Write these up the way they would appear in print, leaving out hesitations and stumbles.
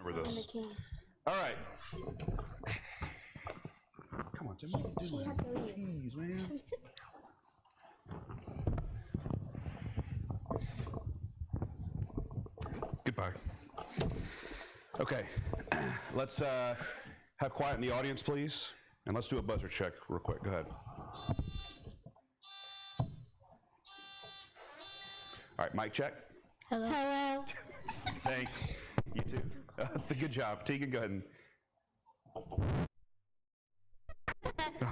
for this. All right. Come on, Tim. What are you doing? Jeez, man. Goodbye. Okay. Let's have quiet in the audience, please. And let's do a buzzer check real quick. Go ahead. All right, mic check. Hello. Hello. Thanks. You too. Good job. Tegan, go ahead and...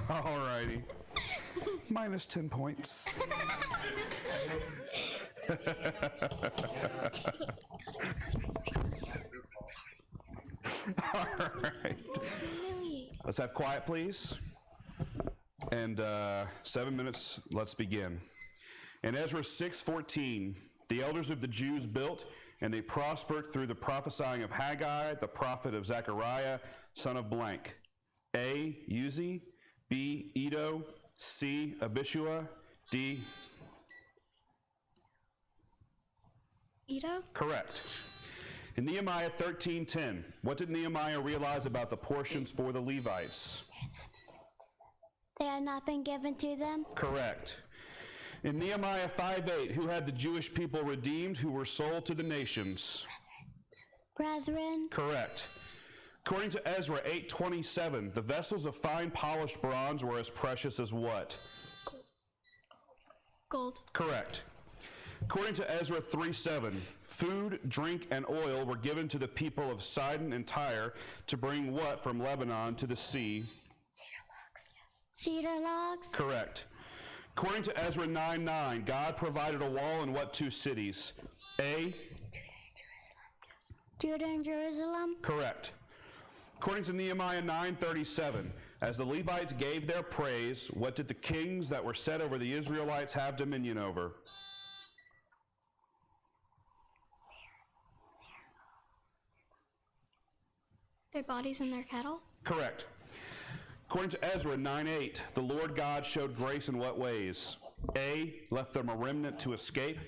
All righty. Minus 10 points. All right. Let's have quiet, please. And 7 minutes, let's begin. In Ezra 6:14, the elders of the Jews built, and they prospered through the prophesying of Haggai, the prophet of Zechariah, son of blank. A, Uzi, B, Edo, C, Abishua, D. Edo? Correct. In Nehemiah 13:10, what did Nehemiah realize about the portions for the Levites? They had not been given to them. Correct. In Nehemiah 5:8, who had the Jewish people redeemed who were sold to the nations? Brethren. Correct. According to Ezra 8:27, the vessels of fine polished bronze were as precious as what? Gold. Correct. According to Ezra 3:7, food, drink, and oil were given to the people of Sidon and Tyre to bring what from Lebanon to the sea? Cedar logs. Correct. According to Ezra 9:9, God provided a wall in what two cities? A. Judah and Jerusalem. Correct. According to Nehemiah 9:37, as the Levites gave their praise, what did the kings that were set over the Israelites have dominion over? Their bodies and their cattle? Correct. According to Ezra 9:8, the Lord God showed grace in what ways? A, left them a remnant to escape.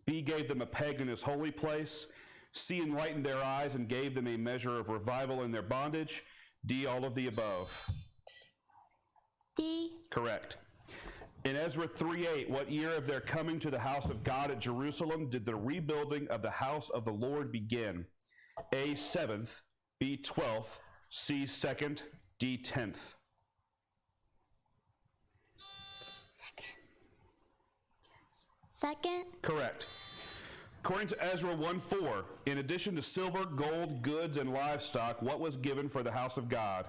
B, gave them a peg in his holy place. C, enlightened their eyes and gave them a measure of revival in their bondage. D, all of the above. D. Correct. In Ezra 3:8, what year of their coming to the house of God at Jerusalem did the rebuilding of the house of the Lord begin? A, 7th, B, 12th, C, 2nd, D, 10th. Second. Correct. According to Ezra 1:4, in addition to silver, gold, goods, and livestock, what was given for the house of God?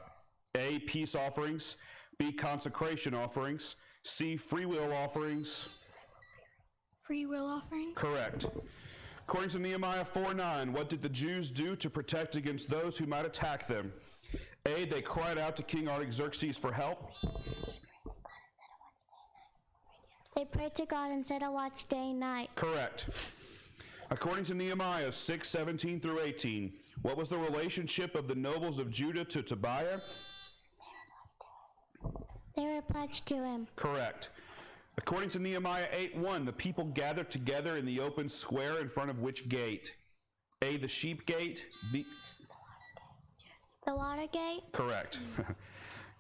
A, peace offerings, B, consecration offerings, C, freewill offerings. Free will offering? Correct. According to Nehemiah 4:9, what did the Jews do to protect against those who might attack them? A, they cried out to King Artaxerxes for help. They prayed to God and set a watch day and night. Correct. According to Nehemiah 6:17 through 18, what was the relationship of the nobles of Judah to Tobiah? They were pledged to him. Correct. According to Nehemiah 8:1, the people gathered together in the open square in front of which gate? A, the sheep gate, B... The water gate. Correct.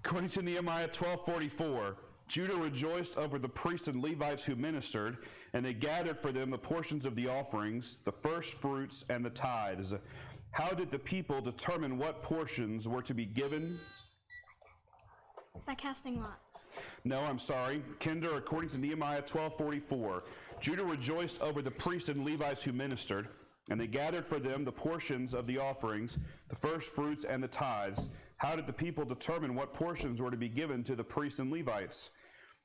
According to Nehemiah 12:44, Judah rejoiced over the priests and Levites who ministered, and they gathered for them the portions of the offerings, the first fruits, and the tithes. How did the people determine what portions were to be given? By casting lots. No, I'm sorry. Kinder, according to Nehemiah 12:44, Judah rejoiced over the priests and Levites who ministered, and they gathered for them the portions of the offerings, the first fruits, and the tithes. How did the people determine what portions were to be given to the priests and Levites?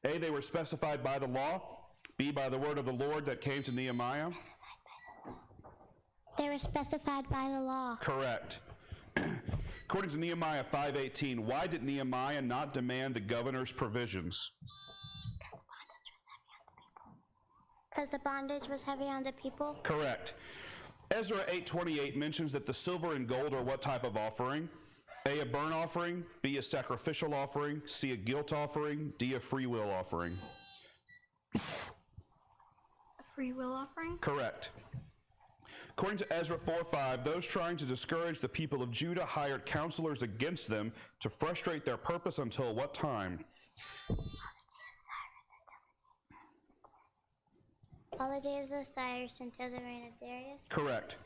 A, they were specified by the law. B, by the word of the Lord that came to Nehemiah. They were specified by the law. Correct. According to Nehemiah 5:18, why did Nehemiah not demand the governor's provisions? Because the bondage was heavy on the people. Correct. Ezra 8:28 mentions that the silver and gold are what type of offering? A, a burnt offering, B, a sacrificial offering, C, a guilt offering, D, a free will offering. A free will offering? Correct. According to Ezra 4:5, those trying to discourage the people of Judah hired counselors against them to frustrate their purpose until what time? All the days of Cyrus until the reign of Darius. Correct.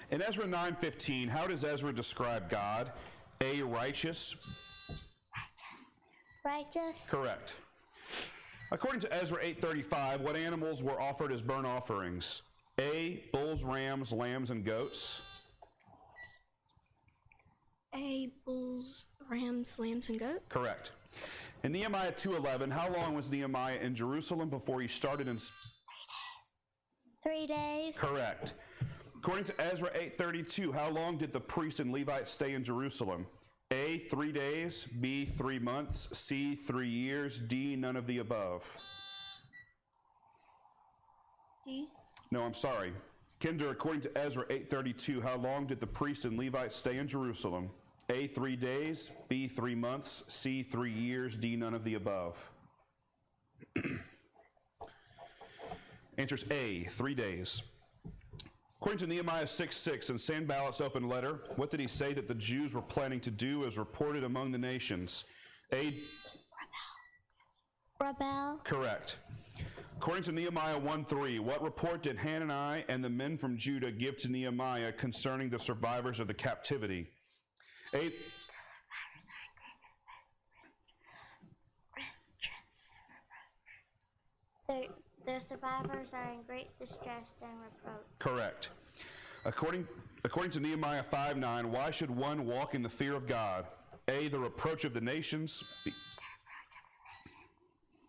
In Ezra 9:15, how does Ezra describe God? A, righteous. Righteous. Correct. According to Ezra 8:35, what animals were offered as burnt offerings? A, bulls, rams, lambs, and goats. A, bulls, rams, lambs, and goats. Correct. In Nehemiah 2:11, how long was Nehemiah in Jerusalem before he started in... 3 days. Correct. According to Ezra 8:32, how long did the priests and Levites stay in Jerusalem? A, 3 days, B, 3 months, C, 3 years, D, none of the above. D. No, I'm sorry. Kinder, according to Ezra 8:32, how long did the priests and Levites stay in Jerusalem? A, 3 days, B, 3 months, C, 3 years, D, none of the above. Answer's A, 3 days. According to Nehemiah 6:6 in Sanballat's open letter, what did he say that the Jews were planning to do as reported among the nations? A, Rebel. correct. According to Nehemiah 1:3, what report did Hanani and the men from Judah give to Nehemiah concerning the survivors of the captivity? A, The survivors are in great distress and reproach. correct. According to Nehemiah 5:9, why should one walk in the fear of God? A, the reproach of the nations. B,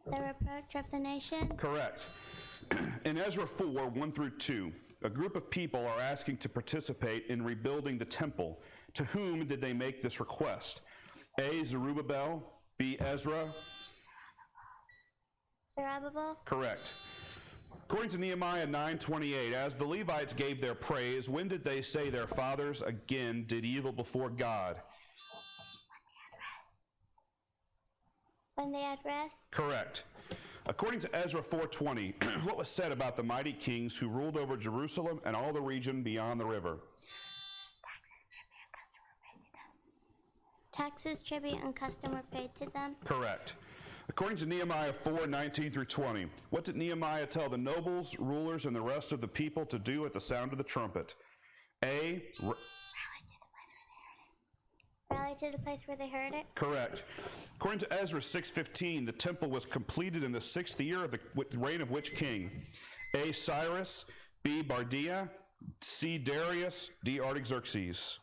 The reproach of the nation. correct. In Ezra 4:1-2, a group of people are asking to participate in rebuilding the temple. To whom did they make this request? A, Zerubbabel, B, Ezra. Zerubbabel. Correct. According to Nehemiah 9:28, as the Levites gave their praise, when did they say their fathers again did evil before God? When they had rest. Correct. According to Ezra 4:20, what was said about the mighty kings who ruled over Jerusalem and all the region beyond the river? Taxes, tribute, and custom were paid to them. Correct. According to Nehemiah 4:19-20, what did Nehemiah tell the nobles, rulers, and the rest of the people to do at the sound of the trumpet? A, Rally to the place where they heard it. correct. According to Ezra 6:15, the temple was completed in the 6th year of the reign of which king? A, Cyrus, B, Bardiya, C, Darius, D, Artaxerxes.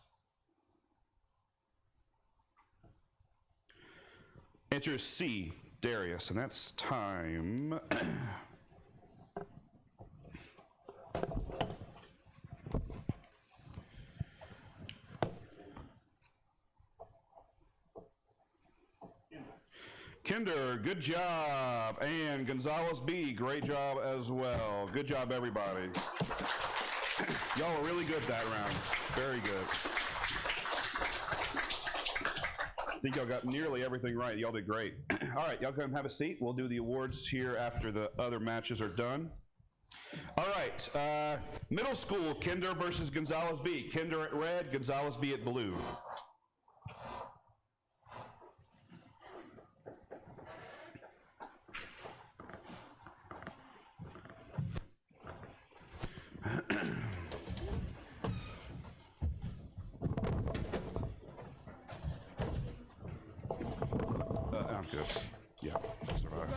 Answer is C, Darius, and that's time. Kinder, good job. And Gonzales B, great job as well. Good job, everybody. Y'all were really good that round. Very good. I think y'all got nearly everything right. Y'all did great. All right, y'all come have a seat. We'll do the awards here after the other matches are done. All right, middle school, Kinder versus Gonzales B. Kinder at red, Gonzales B at blue. I'm good. Yeah, I'll survive.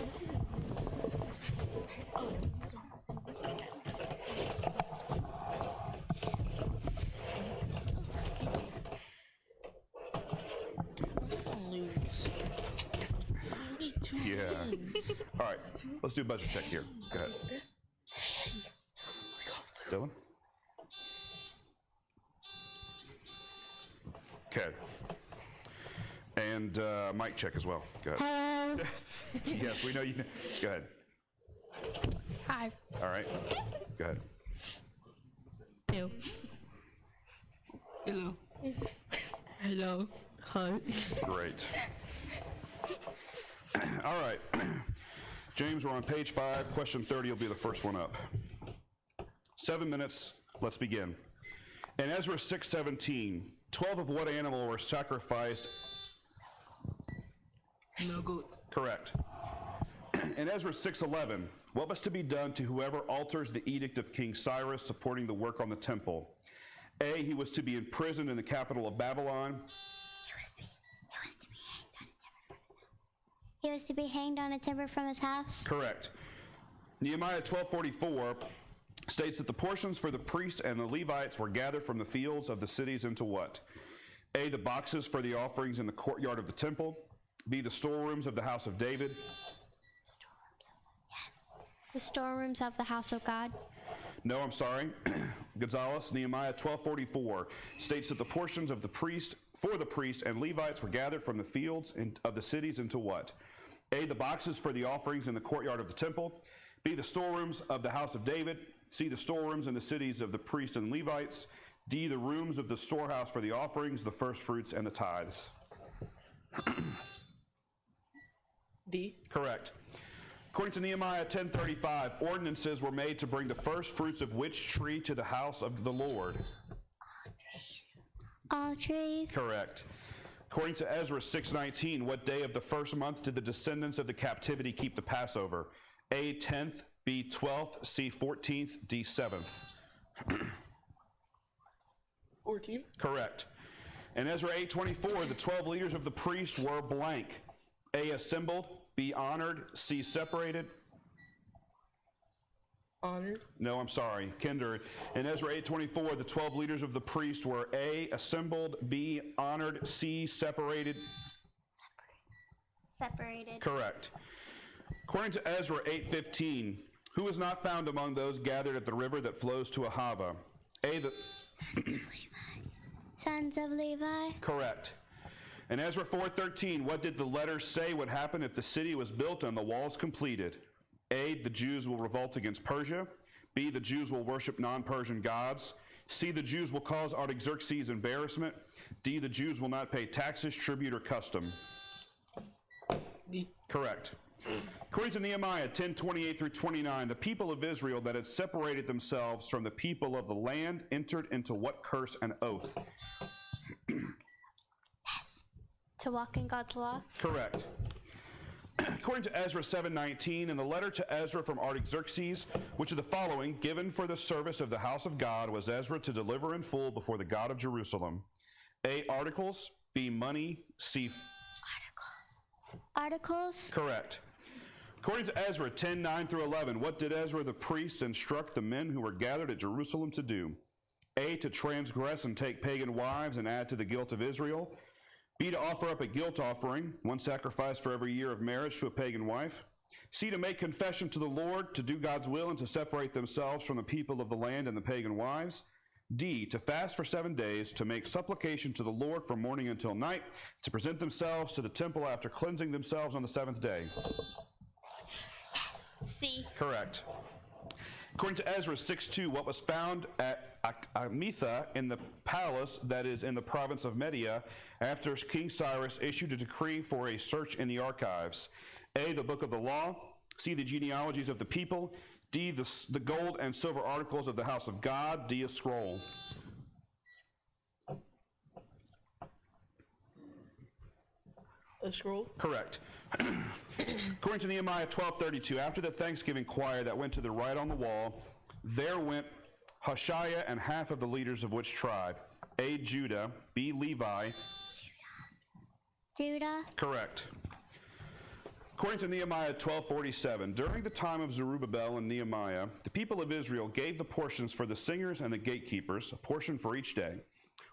Yeah. All right, let's do a budget check here. Go ahead. Dylan? Okay. And mic check as well. Go ahead. Hello. Yes, we know you. Go ahead. Hi. All right. Go ahead. Hello. Hello. Hello. Hi. Great. All right. James, we're on page 5. Question 30 will be the first one up. 7 minutes Let's begin. In Ezra 6:17, 12 of what animal were sacrificed? No goat. Correct. In Ezra 6:11, what was to be done to whoever alters the edict of King Cyrus supporting the work on the temple? A, he was to be imprisoned in the capital of Babylon. He was to be hanged on a timber from his house. Correct. Nehemiah 12:44 states that the portions for the priests and the Levites were gathered from the fields of the cities into what? A, the boxes for the offerings in the courtyard of the temple. B, the storerooms of the house of David. The storerooms of the house of God. No, I'm sorry. Gonzales, Nehemiah 12:44 states that the portions of the priest for the priests and Levites were gathered from the fields of the cities into what? A, the boxes for the offerings in the courtyard of the temple. B, the storerooms of the house of David. C, the storerooms in the cities of the priests and Levites. D, the rooms of the storehouse for the offerings, the first fruits, and the tithes. D. Correct. According to Nehemiah 10:35, ordinances were made to bring the first fruits of which tree to the house of the Lord? All trees. Correct. According to Ezra 6:19, what day of the first month did the descendants of the captivity keep the Passover? A, 10th, B, 12th, C, 14th, D, 7th. 14. Correct. In Ezra 8:24, the 12 leaders of the priests were blank. A, assembled, B, honored, C, separated. Honored. No, I'm sorry, kindred. In Ezra 8:24, the 12 leaders of the priest were A, assembled, B, honored, C, separated. Separated. Correct. According to Ezra 8:15, who was not found among those gathered at the river that flows to Ahava? A, the... Sons of Levi. Correct. In Ezra 4:13, what did the letter say would happen if the city was built and the walls completed? A, the Jews will revolt against Persia. B, the Jews will worship non-Persian gods. C, the Jews will cause Artaxerxes embarrassment. D, the Jews will not pay taxes, tribute, or custom. D. Correct. According to Nehemiah 10:28 through 29, the people of Israel that had separated themselves from the people of the land entered into what curse and oath? To walk in God's law. Correct. According to Ezra 7:19, in the letter to Ezra from Artaxerxes, which of the following, given for the service of the house of God, was Ezra to deliver in full before the God of Jerusalem? A, articles, B, money, C, Articles. correct. According to Ezra 10:9 through 11, what did Ezra the priest instruct the men who were gathered at Jerusalem to do? A, to transgress and take pagan wives and add to the guilt of Israel. B, to offer up a guilt offering, one sacrifice for every year of marriage to a pagan wife. C, to make confession to the Lord, to do God's will, and to separate themselves from the people of the land and the pagan wives. D, to fast for 7 days, to make supplication to the Lord from morning until night, to present themselves to the temple after cleansing themselves on the seventh day. C. Correct. According to Ezra 6:2, what was found at Amitha in the palace that is in the province of Media after King Cyrus issued a decree for a search in the archives? A, the book of the law. C, the genealogies of the people. D, the gold and silver articles of the house of God. D, a scroll. A scroll. Correct. According to Nehemiah 12:32, after the thanksgiving choir that went to the right on the wall, there went Hoshea and half of the leaders of which tribe? A, Judah. B, Levi. Judah. Correct. According to Nehemiah 12:47, during the time of Zerubbabel and Nehemiah, the people of Israel gave the portions for the singers and the gatekeepers, a portion for each day.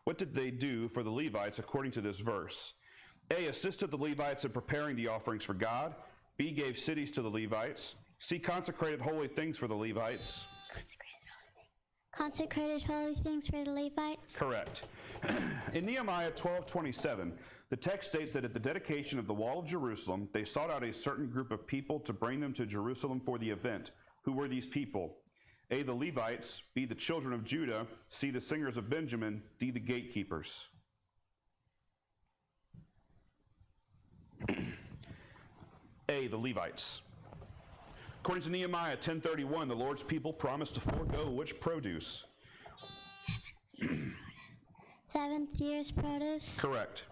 What did they do for the Levites according to this verse? A, assisted the Levites in preparing the offerings for God. B, gave cities to the Levites. C, consecrated holy things for the Levites. Consecrated holy things for the Levites. Correct. In Nehemiah 12:27, the text states that at the dedication of the wall of Jerusalem, they sought out a certain group of people to bring them to Jerusalem for the event. Who were these people? A, the Levites. B, the children of Judah. C, the singers of Benjamin. D, the gatekeepers. A, the Levites. According to Nehemiah 10:31, the Lord's people promised to forego which produce? Seventh year's produce. Correct.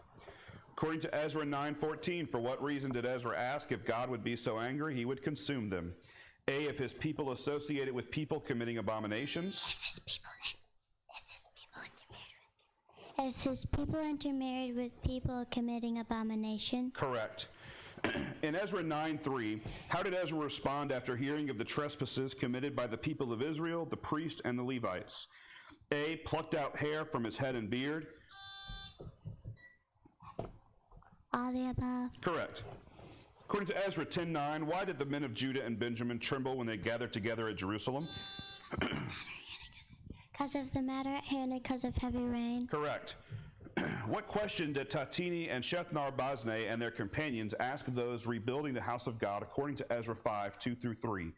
According to Ezra 9:14, for what reason did Ezra ask if God would be so angry he would consume them? A, if his people associated with people committing abominations. If his people intermarried with people committing abomination. Correct. In Ezra 9:3, how did Ezra respond after hearing of the trespasses committed by the people of Israel, the priests, and the Levites? A, plucked out hair from his head and beard. All the above. Correct. According to Ezra 10:9, why did the men of Judah and Benjamin tremble when they gathered together at Jerusalem? Because of the matter at hand and because of heavy rain. Correct. What question did Tatini and Shethnar-Boznai and their companions ask those rebuilding the house of God according to Ezra 5:2-3?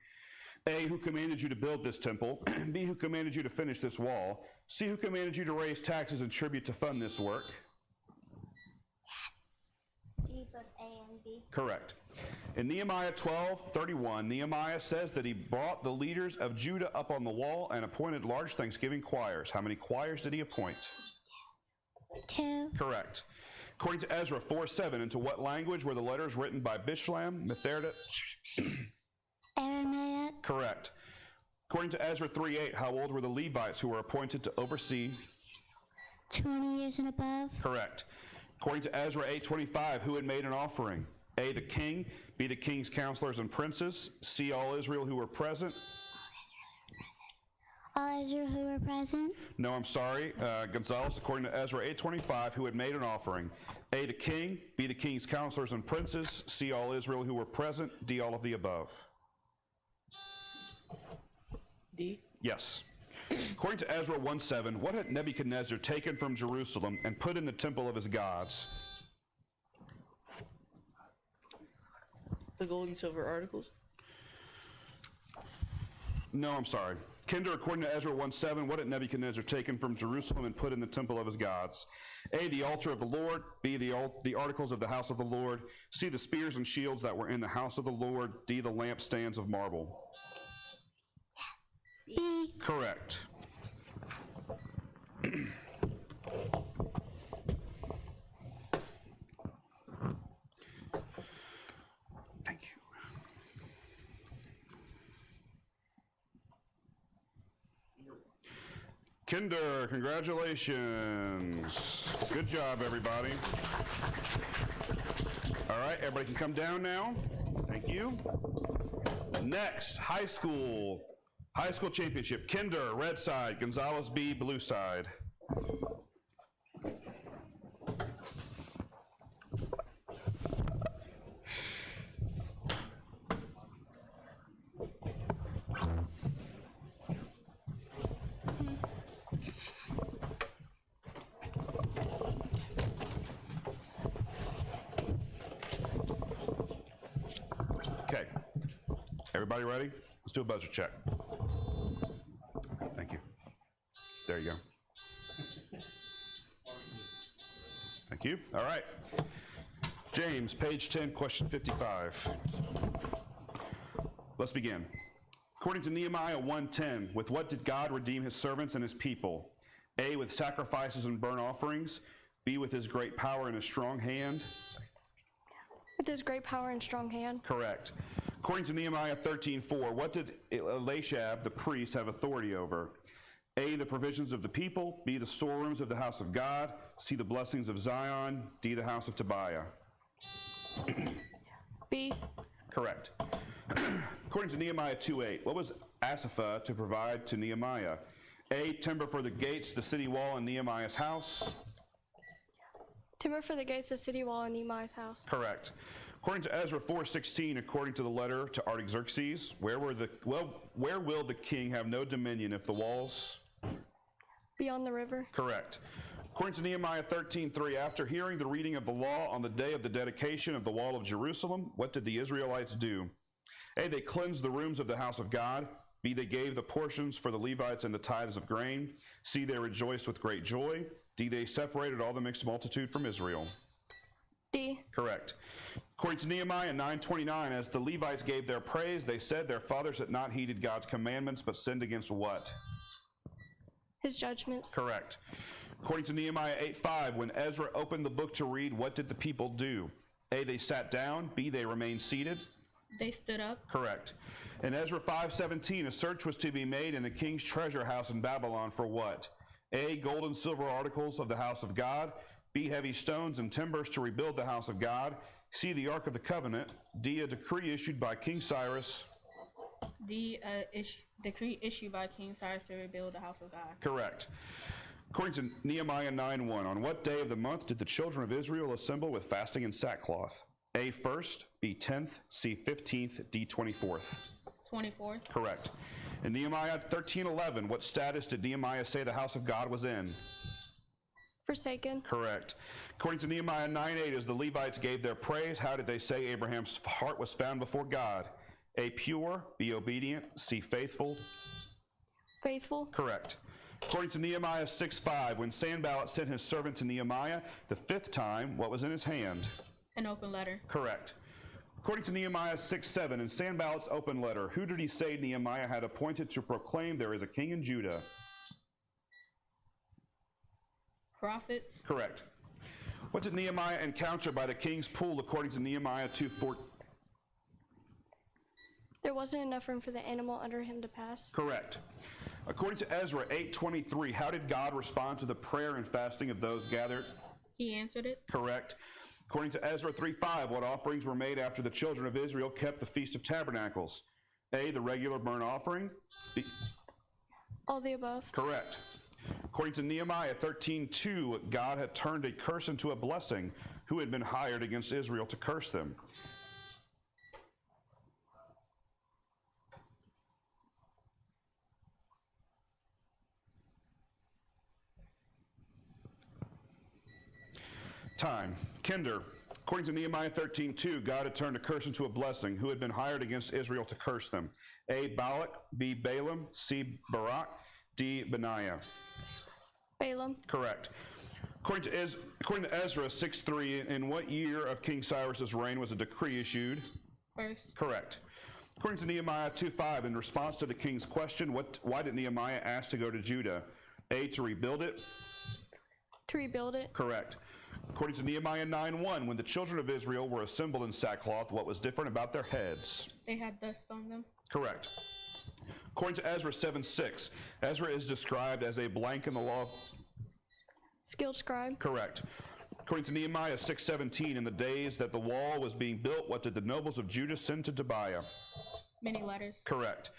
A, who commanded you to build this temple? B, who commanded you to finish this wall? C, who commanded you to raise taxes and tribute to fund this work? D, both A and B. Correct. In Nehemiah 12:31, Nehemiah says that he brought the leaders of Judah up on the wall and appointed large Thanksgiving choirs. How many choirs did he appoint? 2. Correct. According to Ezra 4:7, into what language were the letters written by Bishlam, Metherda? Aramaic. Correct. According to Ezra 3:8, how old were the Levites who were appointed to oversee? 20 years and above. Correct. According to Ezra 8:25, who had made an offering? A, the king, B, the king's counselors and princes, C, all Israel who were present. All Israel who were present. No, I'm sorry, Gonzales, according to Ezra 8:25, who had made an offering? A, the king, B, the king's counselors and princes, C, all Israel who were present, D, all of the above. D. Yes. According to Ezra 1:7, what had Nebuchadnezzar taken from Jerusalem and put in the temple of his gods? The gold and silver articles. No, I'm sorry. Kinder, according to Ezra 1:7, what had Nebuchadnezzar taken from Jerusalem and put in the temple of his gods? A, the altar of the Lord, B, the articles of the house of the Lord, C, the spears and shields that were in the house of the Lord, D, the lampstands of marble. B. Correct. Thank you. Kinder, congratulations. Good job, everybody. All right, everybody can come down now. Thank you. Next, high school championship. Kinder, red side. Gonzales B, blue side. Okay. Everybody ready? Let's do a buzzer check. Thank you. There you go. Thank you. All right. James, page 10, question 55. Let's begin. According to Nehemiah 1:10, with what did God redeem his servants and his people? A, with sacrifices and burnt offerings. B, with his great power and his strong hand. With his great power and strong hand. Correct. According to Nehemiah 13:4, what did Elishab, the priest, have authority over? A, the provisions of the people. B, the storerooms of the house of God. C, the blessings of Zion. D, the house of Tobiah. B. Correct. According to Nehemiah 2:8, what was Asapha to provide to Nehemiah? A, timber for the gates, the city wall, and Nehemiah's house. Timber for the gates, the city wall, and Nehemiah's house. Correct. According to Ezra 4:16, according to the letter to Artaxerxes, where will the king have no dominion if the walls? Beyond the river. Correct. According to Nehemiah 13:3, after hearing the reading of the law on the day of the dedication of the wall of Jerusalem, what did the Israelites do? A, they cleansed the rooms of the house of God. B, they gave the portions for the Levites and the tithes of grain. C, they rejoiced with great joy. D, they separated all the mixed multitude from Israel. D. Correct. According to Nehemiah 9:29, as the Levites gave their praise, they said their fathers had not heeded God's commandments, but sinned against what? His judgments. Correct. According to Nehemiah 8:5, when Ezra opened the book to read, what did the people do? A, they sat down. B, they remained seated. They stood up. Correct. In Ezra 5:17, a search was to be made in the king's treasure house in Babylon for what? A, gold and silver articles of the house of God. B, heavy stones and timbers to rebuild the house of God. C, the Ark of the Covenant. D, a decree issued by King Cyrus. D, decree issued by King Cyrus to rebuild the house of God. Correct. According to Nehemiah 9:1, on what day of the month did the children of Israel assemble with fasting and sackcloth? A, 1st, B, 10th, C, 15th, D, 24th. 24th. Correct. In Nehemiah 13:11, what status did Nehemiah say the house of God was in? Forsaken. Correct. According to Nehemiah 9:8, as the Levites gave their praise, how did they say Abraham's heart was found before God? A, pure, B, obedient, C, faithful. Faithful. Correct. According to Nehemiah 6:5, when Sanballat sent his servant to Nehemiah the 5th time, what was in his hand? An open letter. Correct. According to Nehemiah 6:7, in Sanballat's open letter, who did he say Nehemiah had appointed to proclaim there is a king in Judah? Prophets. Correct. What did Nehemiah encounter by the king's pool according to Nehemiah 2:4? There wasn't enough room for the animal under him to pass. Correct. According to Ezra 8:23, how did God respond to the prayer and fasting of those gathered? He answered it. Correct. According to Ezra 3:5, what offerings were made after the children of Israel kept the Feast of Tabernacles? A, the regular burnt offering. B, All the above. correct. According to Nehemiah 13:2, God had turned a curse into a blessing. Who had been hired against Israel to curse them? Time. Kinder. According to Nehemiah 13:2, God had turned a curse into a blessing. Who had been hired against Israel to curse them? A, Balak, B, Balaam, C, Barak, D, Benaiah. Balaam. Correct. According to Ezra 6:3, in what year of King Cyrus's reign was a decree issued? First. Correct. According to Nehemiah 2:5, in response to the king's question, why did Nehemiah ask to go to Judah? A, to rebuild it. To rebuild it. Correct. According to Nehemiah 9:1, when the children of Israel were assembled in sackcloth, what was different about their heads? They had dust on them. Correct. According to Ezra 7:6, Ezra is described as a blank in the law. Skilled scribe. Correct. According to Nehemiah 6:17, in the days that the wall was being built, what did the nobles of Judah send to Tobiah? Many letters. Correct.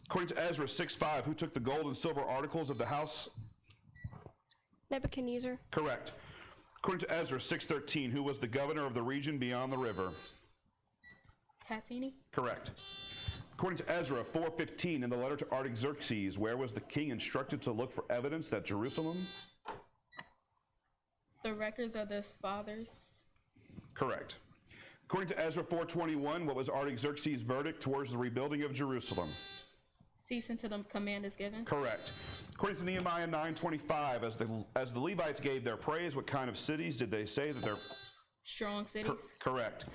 According to Ezra 6:5, who took the gold and silver articles of the house? Nebuchadnezzar. Correct. According to Ezra 6:13, who was the governor of the region beyond the river? Tatini. Correct. According to Ezra 4:15, in the letter to Artaxerxes, where was the king instructed to look for evidence that Jerusalem? The records of the fathers. Correct. According to Ezra 4:21, what was Artaxerxes' verdict towards the rebuilding of Jerusalem? Cease until the command is given. Correct. According to Nehemiah 9:25, as the Levites gave their praise, what kind of cities did they say that they're? Strong cities. Correct.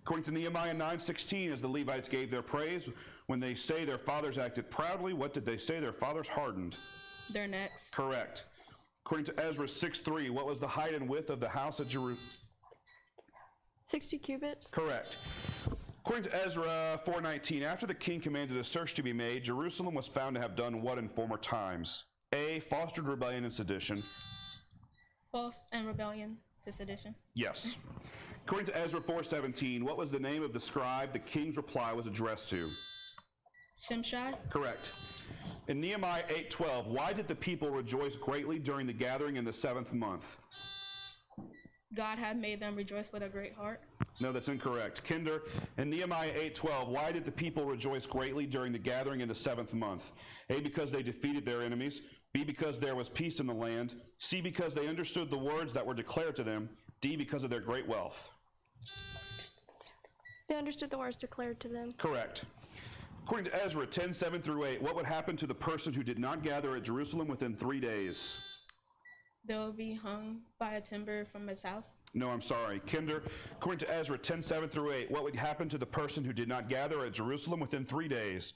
According to Nehemiah 9:16, as the Levites gave their praise, when they say their fathers acted proudly, what did they say their fathers hardened? Their necks. Correct. According to Ezra 6:3, what was the height and width of the house at Jerusalem? 60 cubits. Correct. According to Ezra 4:19, after the king commanded a search to be made, Jerusalem was found to have done what in former times? A, fostered rebellion and sedition. False and rebellion to sedition. Yes. According to Ezra 4:17, what was the name of the scribe the king's reply was addressed to? Shimshai. Correct. In Nehemiah 8:12, why did the people rejoice greatly during the gathering in the 7th month? God had made them rejoice with a great heart. No, that's incorrect. Kinder, in Nehemiah 8:12, why did the people rejoice greatly during the gathering in the 7th month? A, because they defeated their enemies. B, because there was peace in the land. C, because they understood the words that were declared to them. D, because of their great wealth. They understood the words declared to them. Correct. According to Ezra 10:7 through 8, what would happen to the person who did not gather at Jerusalem within 3 days? They will be hung by a timber from its house. No, I'm sorry. Kinder, according to Ezra 10:7 through 8, what would happen to the person who did not gather at Jerusalem within 3 days?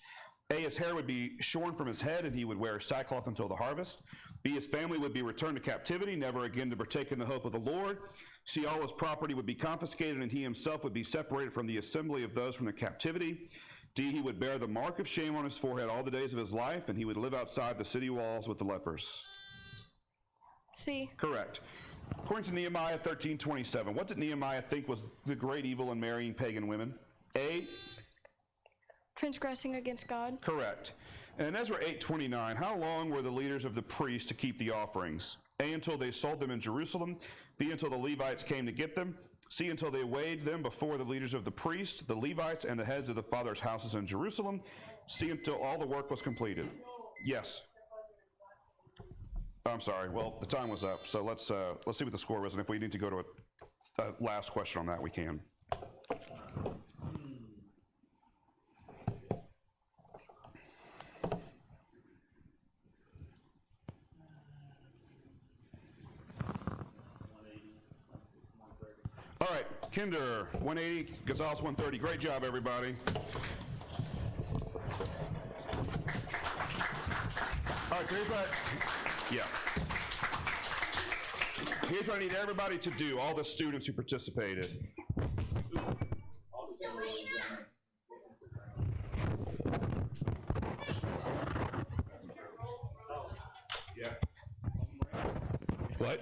A, his hair would be shorn from his head, and he would wear sackcloth until the harvest. B, his family would be returned to captivity, never again to partake in the hope of the Lord. C, all his property would be confiscated, and he himself would be separated from the assembly of those from the captivity. D, he would bear the mark of shame on his forehead all the days of his life, and he would live outside the city walls with the lepers. C. Correct. According to Nehemiah 13:27, what did Nehemiah think was the great evil in marrying pagan women? A, Transgressing against God. correct. And in Ezra 8:29, how long were the leaders of the priests to keep the offerings? A, until they sold them in Jerusalem. B, until the Levites came to get them. C, until they weighed them before the leaders of the priests, the Levites, and the heads of the fathers' houses in Jerusalem. C, until all the work was completed. Yes. I'm sorry. Well, the time was up, so let's see what the score was, and if we need to go to a last question on that, we can. All right, Kinder 180, Gonzales 130. Great job, everybody. All right, so here's what. Yeah. Here's what I need everybody to do, all the students who participated. Yeah. What?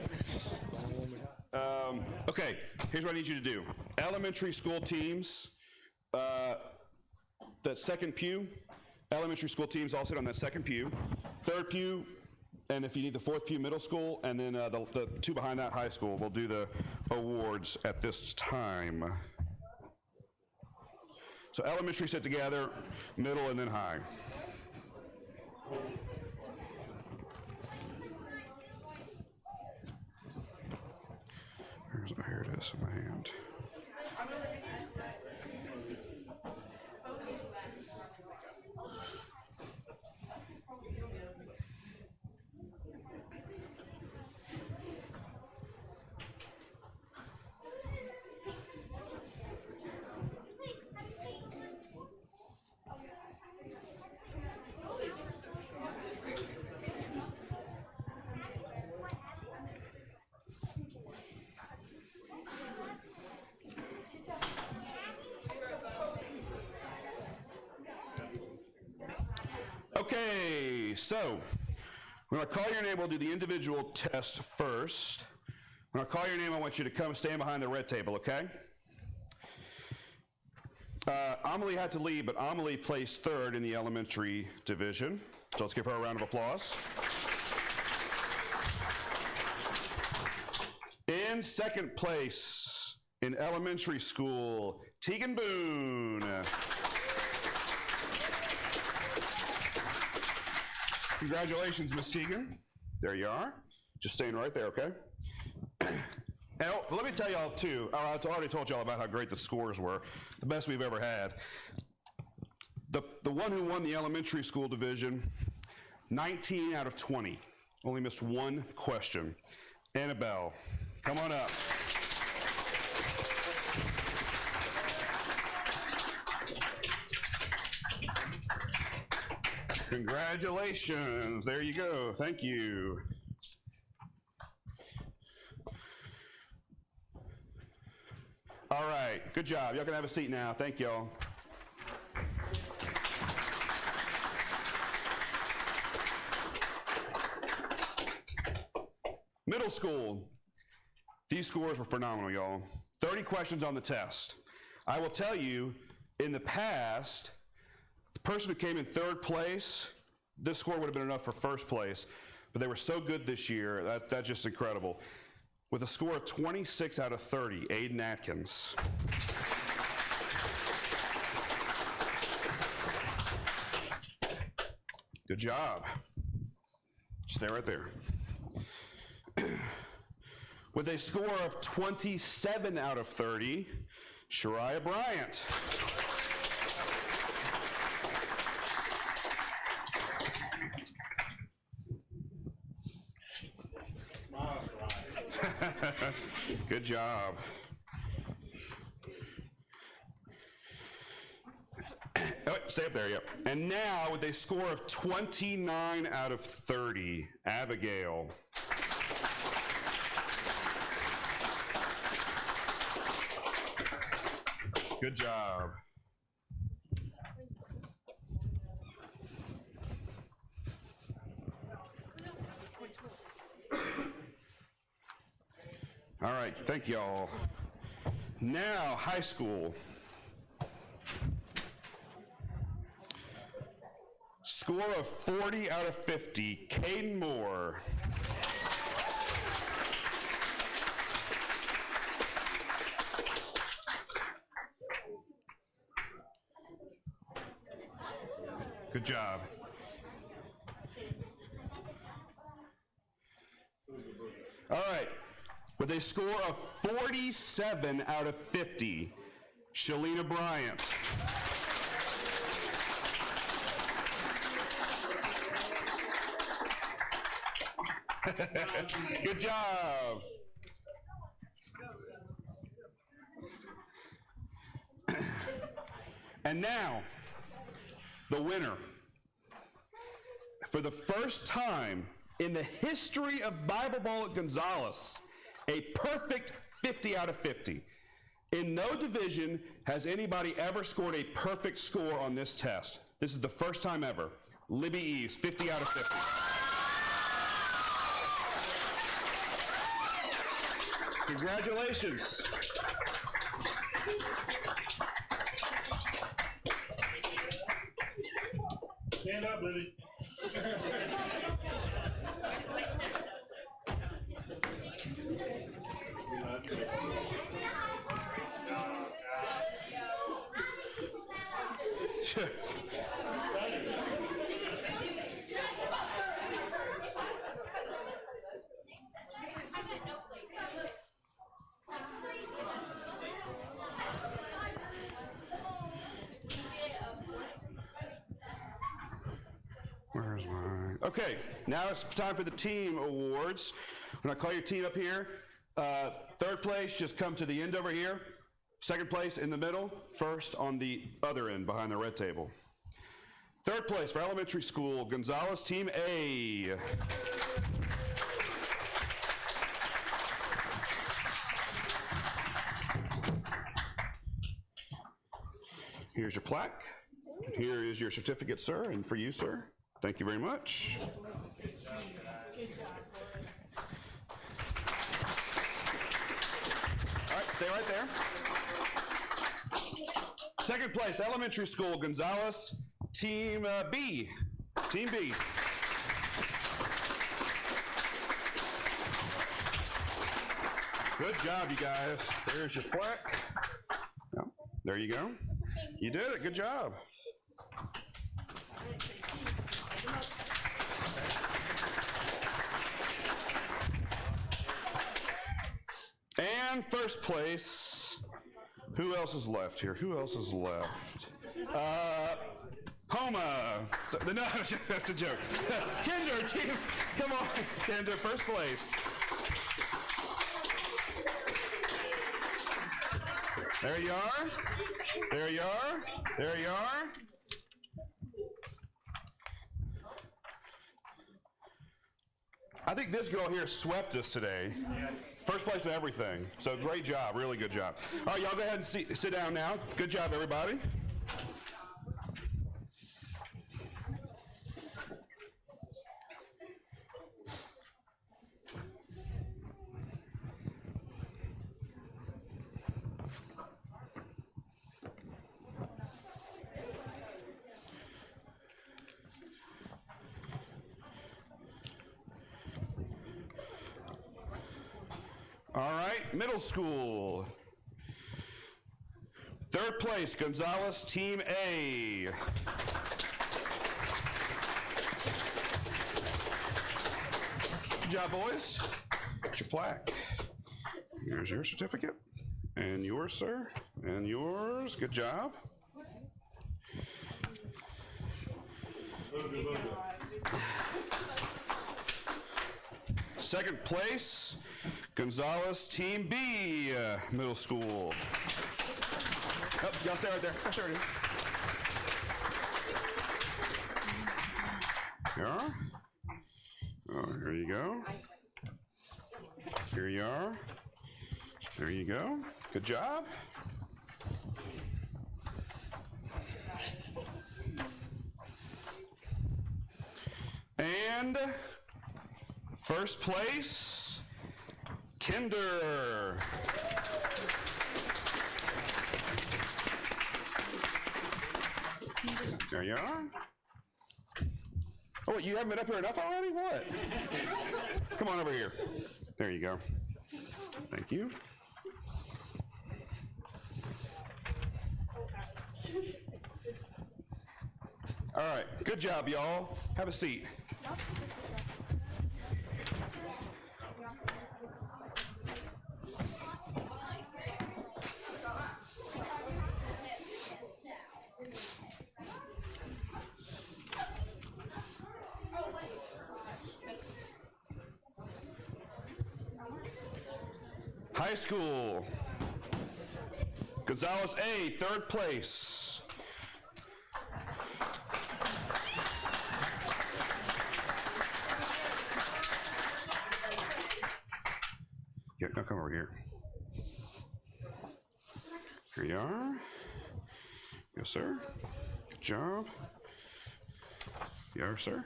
Okay, here's what I need you to do. Elementary school teams, that second pew, elementary school teams all sit on that second pew. Third pew, and if you need the fourth pew, middle school, and then the two behind that, high school. We'll do the awards at this time. So elementary sit together, middle, and then high. Here it is in my hand. Okay, so when I call your name, we'll do the individual test first. When I call your name, I want you to come stand behind the red table, okay? Amelie had to leave, but Amelie placed third in the elementary division. So let's give her a round of applause. In second place in elementary school, Tegan Boone. Congratulations, Miss Tegan. There you are. Just staying right there, okay? And let me tell y'all, too, I already told y'all about how great the scores were, the best we've ever had. The one who won the elementary school division, 19 out of 20. Only missed one question. Annabelle, come on up. Congratulations. There you go. Thank you. All right. Good job. Y'all can have a seat now. Thank y'all. Middle school. These scores were phenomenal, y'all. 30 questions on the test. I will tell you, in the past, the person who came in third place, this score would have been enough for first place, but they were so good this year, that's just incredible. With a score of 26 out of 30, Aiden Atkins. Good job. Stay right there. With a score of 27 out of 30, Shariah Bryant. Good job. stay up there, yep. And now, with a score of 29 out of 30, Abigail. Good job. All right, thank y'all. Now, high school. Score of 40 out of 50, Caden Moore. Good job. All right, with a score of 47 out of 50, Shalina Bryant. Good job. And now, the winner. For the first time in the history of Bible Ball at Gonzales, a perfect 50 out of 50. In no division has anybody ever scored a perfect score on this test. This is the first time ever. Libby Eves, 50 out of 50. Congratulations. Stand up, Libby. Where's mine? Okay, now it's time for the team awards. When I call your team up here, third place, just come to the end over here. Second place in the middle, first on the other end behind the red table. Third place for elementary school, Gonzales Team A. Here's your plaque. Here is your certificate, sir, and for you, sir. Thank you very much. All right, stay right there. Second place, elementary school, Gonzales, Team B. Team B. Good job, you guys. There's your plaque. Yep, there you go. You did it. Good job. And first place, who else is left here? Who else is left? Homa. So, no, that's a joke. Kinder, team, come on. Kinder, first place. There you are. There you are. There you are. I think this girl here swept us today. First place in everything. So great job, really good job. All right, y'all go ahead and sit down now. Good job, everybody. All right, middle school. Third place, Gonzales Team A. Good job, boys. Here's your plaque. Here's your certificate. And yours, sir. And yours. Good job. Second place, Gonzales Team B, middle school. Oh, y'all stay right there. I'll stay right here. you are. Oh, here you go. Here you are. There you go. Good job. And first place, Kinder. There you are. Oh, you haven't been up here enough already? What? Come on over here. There you go. Thank you. All right, good job, y'all. Have a seat. High school. Gonzales A, third place. Yeah, now come over here. Here you are. Yes, sir. Good job. Yes, sir.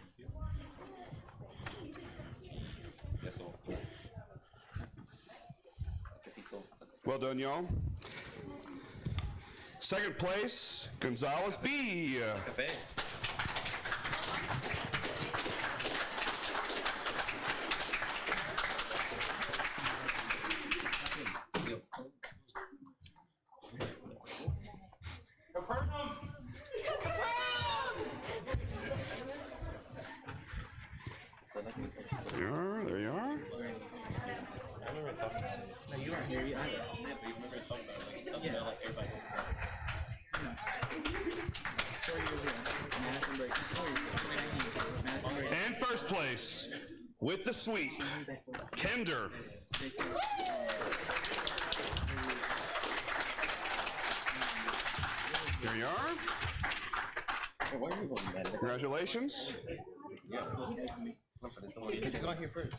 Well done, y'all. Second place, Gonzales B. There you are. There you are. No, you weren't here either. Yeah, but you remember talking about it, like, something about, like, everybody. And first place, with the sweep, Kinder. Here you are. Hey, why are you holding that? Congratulations. Yeah. Just go here first.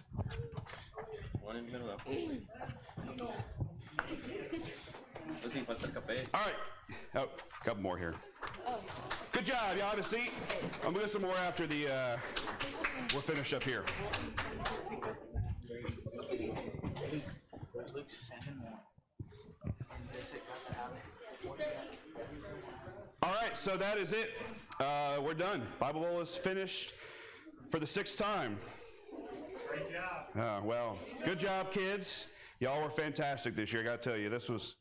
One in the middle. Let's see if I took a bed. All right. Oh, a couple more here. Good job. Y'all have a seat. I'm going to get some more after the, we're finished up here. All right, so that is it. We're done. Bible Bowl is finished for the 6th time. Great job. Well, good job, kids. Y'all were fantastic this year. I got to tell you, this was